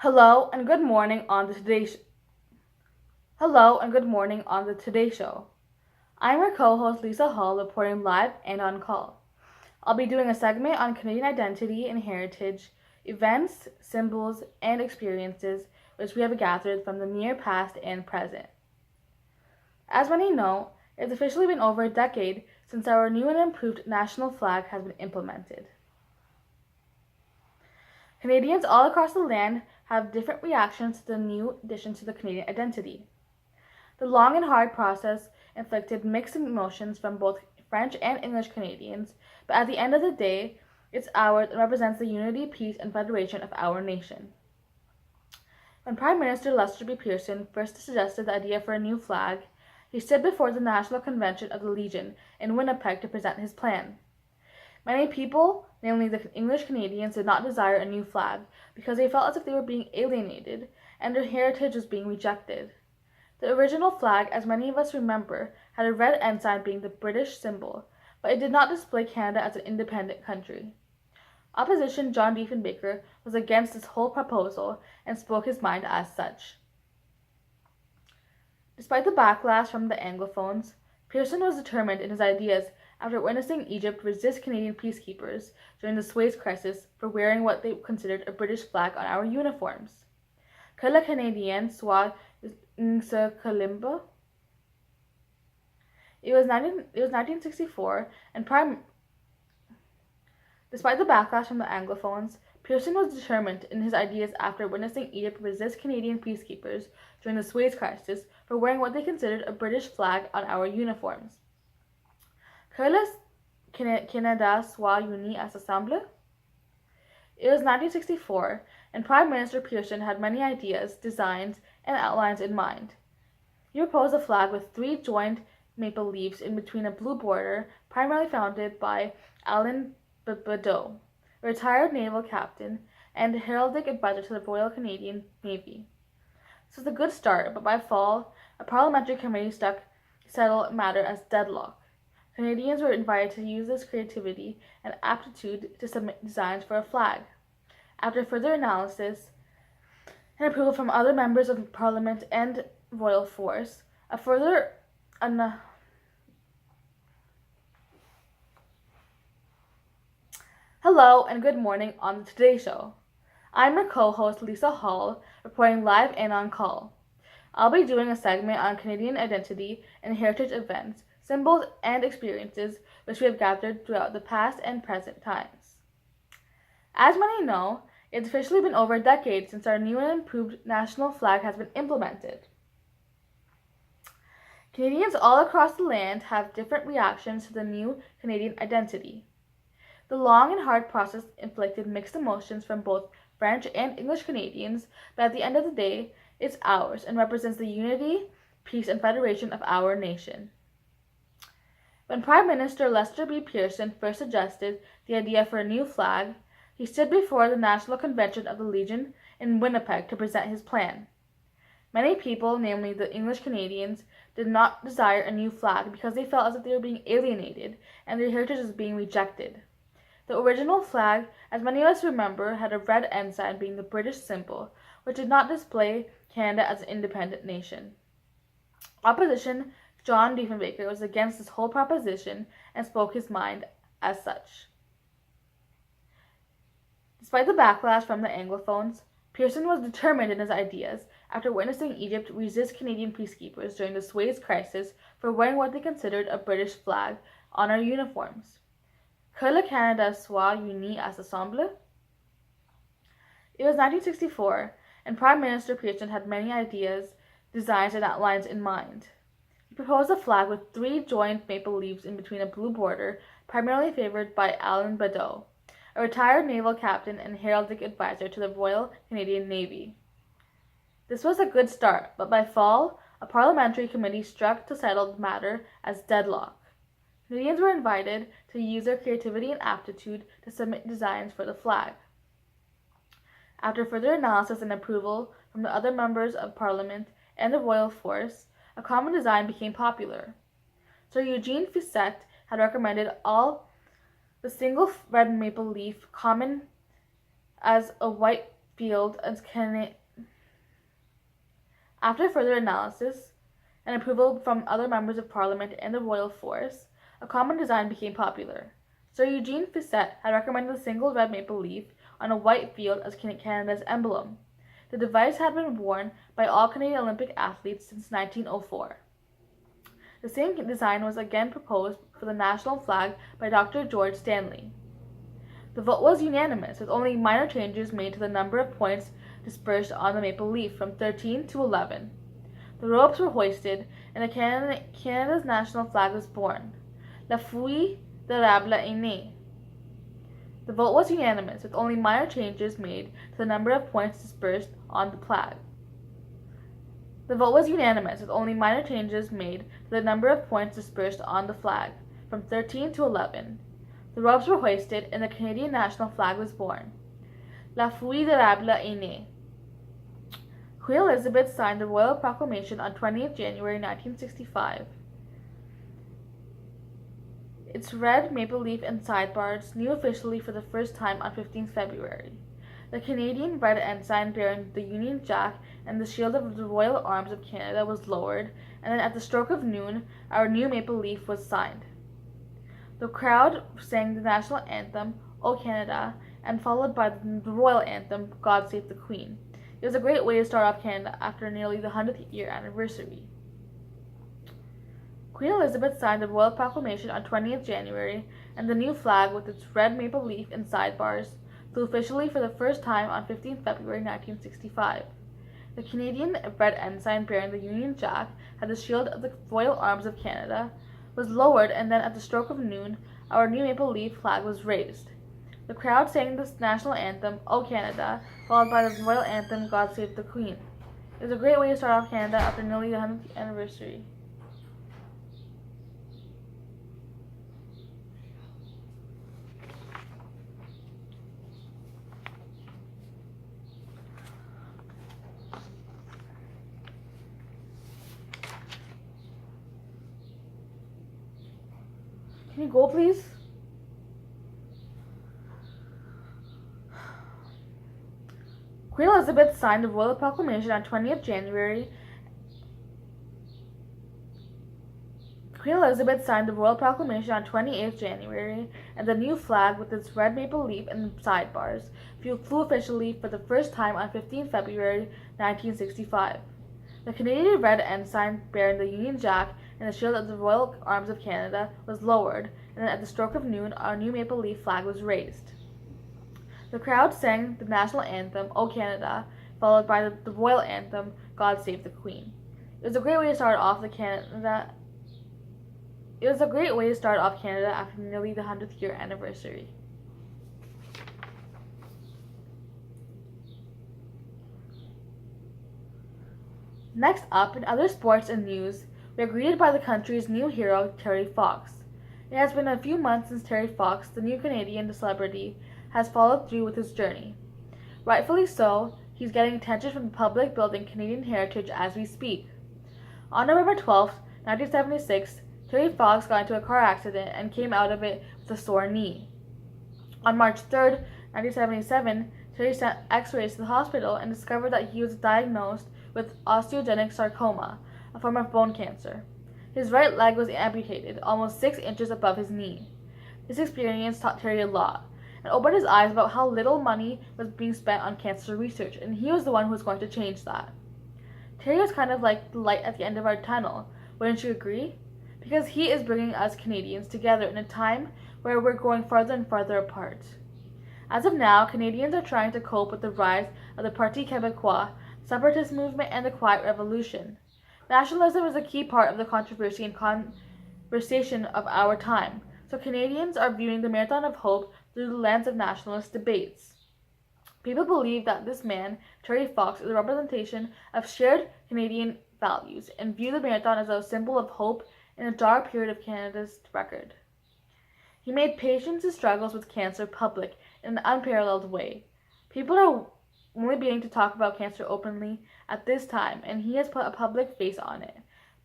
Hello and good morning on the Today Hello and good morning on the Today Show. I'm your co-host Lisa Hall, reporting live and on call. I'll be doing a segment on Canadian identity and heritage, events, symbols, and experiences which we have gathered from the near past and present. As many know, it's officially been over a decade since our new and improved national flag has been implemented. Canadians all across the land have different reactions to the new addition to the Canadian identity. The long and hard process inflicted mixed emotions from both French and English Canadians, but at the end of the day, it's ours and represents the unity, peace, and federation of our nation. When Prime Minister Lester B. Pearson first suggested the idea for a new flag, he stood before the National Convention of the Legion in Winnipeg to present his plan. Many people, namely the English Canadians, did not desire a new flag because they felt as if they were being alienated and their heritage was being rejected. The original flag, as many of us remember, had a red ensign being the British symbol, but it did not display Canada as an independent country. Opposition John Diefenbaker was against this whole proposal and spoke his mind as such. Despite the backlash from the Anglophones, Pearson was determined in his ideas after witnessing Egypt resist Canadian peacekeepers during the Suez Crisis for wearing what they considered a British flag on our uniforms. Que le Canadien soit ce Kalimba. It was 1964, and despite the backlash from the Anglophones, Pearson was determined in his ideas after witnessing Egypt resist Canadian peacekeepers during the Suez Crisis for wearing what they considered a British flag on our uniforms. Que le Canada soit uni à s'assembler. It was 1964, and Prime Minister Pearson had many ideas, designs, and outlines in mind. He proposed a flag with 3 joined maple leaves in between a blue border, primarily founded by Alain Badeau, a retired naval captain and heraldic advisor to the Royal Canadian Navy. This was a good start, but by fall, a parliamentary committee settled matter as deadlock. Canadians were invited to use this creativity and aptitude to submit designs for a flag. After further analysis and approval from other members of Parliament and Royal Force, Hello and good morning on the Today Show. I'm your co-host Lisa Hall, reporting live and on call. I'll be doing a segment on Canadian identity and heritage events, symbols, and experiences which we have gathered throughout the past and present times. As many know, it's officially been over a decade since our new and improved national flag has been implemented. Canadians all across the land have different reactions to the new Canadian identity. The long and hard process inflicted mixed emotions from both French and English Canadians, but at the end of the day, it's ours and represents the unity, peace, and federation of our nation. When Prime Minister Lester B. Pearson first suggested the idea for a new flag, he stood before the National Convention of the Legion in Winnipeg to present his plan. Many people, namely the English Canadians, did not desire a new flag because they felt as if they were being alienated and their heritage was being rejected. The original flag, as many of us remember, had a red ensign being the British symbol, which did not display Canada as an independent nation. Opposition John Diefenbaker was against this whole proposition and spoke his mind as such. Despite the backlash from the Anglophones, Pearson was determined in his ideas after witnessing Egypt resist Canadian peacekeepers during the Suez Crisis for wearing what they considered a British flag on our uniforms. Que le Canada soit uni à s'assembler. It was 1964, and Prime Minister Pearson had many ideas, designs, and outlines in mind. He proposed a flag with 3 joined maple leaves in between a blue border, primarily favored by Alain Badeau, a retired naval captain and heraldic advisor to the Royal Canadian Navy. This was a good start, but by fall, a parliamentary committee struck to settle the matter as deadlock. Canadians were invited to use their creativity and aptitude to submit designs for the flag. After further analysis and approval from the other members of Parliament and the royal force, a common design became popular. Sir Eugene Fiset had recommended all the single red maple leaf common as a white field as After further analysis and approval from other members of Parliament and the royal force, a common design became popular. Sir Eugene Fiset had recommended the single red maple leaf on a white field as Canada's emblem. The device had been worn by all Canadian Olympic athletes since 1904. The same design was again proposed for the national flag by Dr. George Stanley. The vote was unanimous, with only minor changes made to the number of points dispersed on the maple leaf from 13 to 11. The ropes were hoisted, and Canada's national flag was born. La feuille d'érable est née. The vote was unanimous, with only minor changes made to the number of points dispersed on the flag. The vote was unanimous, with only minor changes made to the number of points dispersed on the flag, from 13 to 11. The ropes were hoisted, and the Canadian national flag was born. La feuille d'érable est née. Queen Elizabeth signed the Royal Proclamation on 20th January 1965. Its red maple leaf and sidebars new officially for the first time on 15th February. The Canadian red ensign bearing the Union Jack and the shield of the Royal Arms of Canada was lowered, and then at the stroke of noon, our new maple leaf was signed. The crowd sang the national anthem, O Canada, and followed by the royal anthem, God Save the Queen. It was a great way to start off Canada after nearly the 100th year anniversary. Queen Elizabeth signed the Royal Proclamation on 20th January, and the new flag with its red maple leaf and sidebars flew officially for the first time on 15th February 1965. The Canadian red ensign bearing the Union Jack had the shield of the Royal Arms of Canada, was lowered, and then at the stroke of noon, our new maple leaf flag was raised. The crowd sang the national anthem, O Canada, followed by the royal anthem, God Save the Queen. It was a great way to start off Canada after nearly the 100th anniversary. Can you go, please? Queen Elizabeth signed the Royal Proclamation on 20th January. Queen Elizabeth signed the Royal Proclamation on 28th January, and the new flag with its red maple leaf and sidebars flew officially for the first time on 15th February 1965. The Canadian red ensign bearing the Union Jack and the shield of the Royal Arms of Canada was lowered, and then at the stroke of noon, our new maple leaf flag was raised. The crowd sang the national anthem, O Canada, followed by the royal anthem, God Save the Queen. It was a great way to start off Canada after nearly the 100th year anniversary. Next up, in other sports and news, we are greeted by the country's new hero, Terry Fox. It has been a few months since Terry Fox, the new Canadian celebrity, has followed through with his journey. Rightfully so, he's getting attention from the public building Canadian heritage as we speak. On November 12, 1976, Terry Fox got into a car accident and came out of it with a sore knee. On March 3, 1977, Terry sent x-rays to the hospital and discovered that he was diagnosed with osteogenic sarcoma, a form of bone cancer. His right leg was amputated, almost 6 inches above his knee. This experience taught Terry a lot, and opened his eyes about how little money was being spent on cancer research, and he was the one who was going to change that. Terry was kind of like the light at the end of our tunnel, wouldn't you agree? Because he is bringing us Canadians together in a time where we're growing farther and farther apart. As of now, Canadians are trying to cope with the rise of the Parti Québécois, separatist movement, and the Quiet Revolution. Nationalism is a key part of the controversy and conversation of our time, so Canadians are viewing the Marathon of Hope through the lens of nationalist debates. People believe that this man, Terry Fox, is a representation of shared Canadian values and view the marathon as a symbol of hope in a dark period of Canada's record. He made patients' struggles with cancer public in an unparalleled way. People are only beginning to talk about cancer openly at this time, and he has put a public face on it,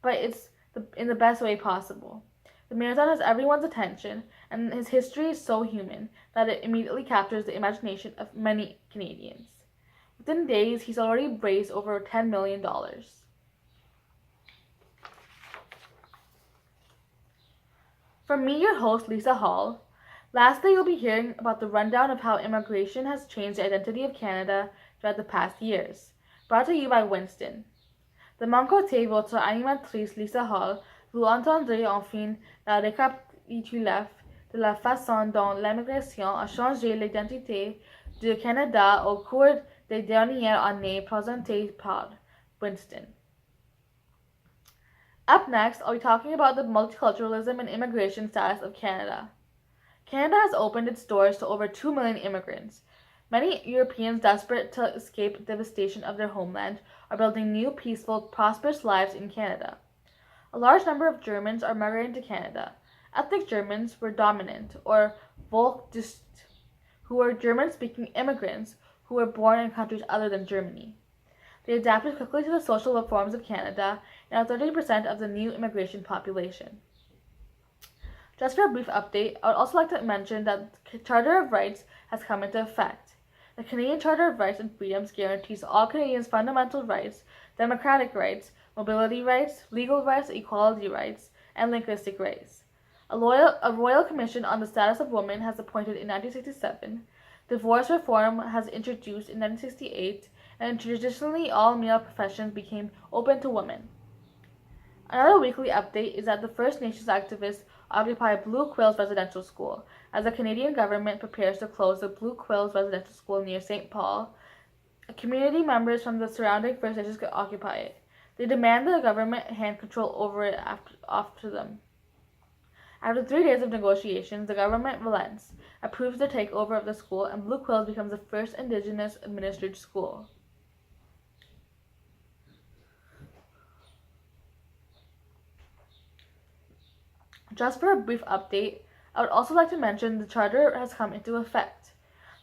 but it's in the best way possible. The marathon has everyone's attention, and his history is so human that it immediately captures the imagination of many Canadians. Within days, he's already raised over $10 million. From me, your host, Lisa Hall. Lastly, you'll be hearing about the rundown of how immigration has changed the identity of Canada throughout the past years. Brought to you by Winston. De mon côté, votre animatrice Lisa Hall, vous entendrez enfin la récapitulatif de la façon dont l'immigration a changé l'identité du Canada au cours des dernières années, présentée par Winston. Up next, I'll be talking about the multiculturalism and immigration status of Canada. Canada has opened its doors to over 2 million immigrants. Many Europeans desperate to escape devastation of their homeland are building new, peaceful, prosperous lives in Canada. A large number of Germans are migrating to Canada. Ethnic Germans were dominant, or Volksdeutsch, who were German-speaking immigrants who were born in countries other than Germany. They adapted quickly to the social reforms of Canada and are 30% of the new immigration population. Just for a brief update, I would also like to mention that the Charter of Rights has come into effect. The Canadian Charter of Rights and Freedoms guarantees all Canadians fundamental rights, democratic rights, mobility rights, legal rights, equality rights, and linguistic rights. A royal commission on the status of women has appointed in 1967. Divorce reform has introduced in 1968, and traditionally all male professions became open to women. Another weekly update is that the First Nations activists occupy Blue Quills Residential School. As the Canadian government prepares to close the Blue Quills Residential School near St. Paul, community members from the surrounding First Nations could occupy it. They demand that the government hand control over it off to them. After 3 days of negotiations, the government relents, approves the takeover of the school, and Blue Quills becomes the first Indigenous administered school. Just for a brief update, I would also like to mention the Charter has come into effect.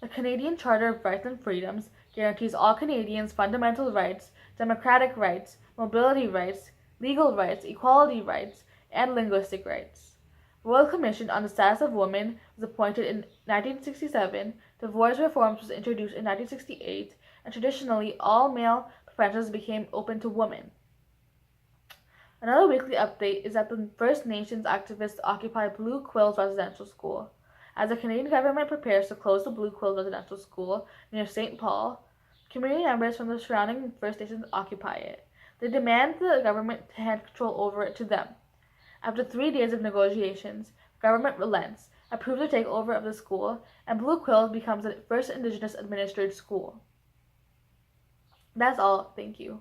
The Canadian Charter of Rights and Freedoms guarantees all Canadians fundamental rights, democratic rights, mobility rights, legal rights, equality rights, and linguistic rights. The Royal Commission on the Status of Women was appointed in 1967, divorce reforms was introduced in 1968, and traditionally all male professions became open to women. Another weekly update is that the First Nations activists occupy Blue Quills Residential School. As the Canadian government prepares to close the Blue Quills Residential School near St. Paul, community members from the surrounding First Nations occupy it. They demand the government to hand control over it to them. After 3 days of negotiations, the government relents, approves the takeover of the school, and Blue Quills becomes the first Indigenous administered school. That's all. Thank you.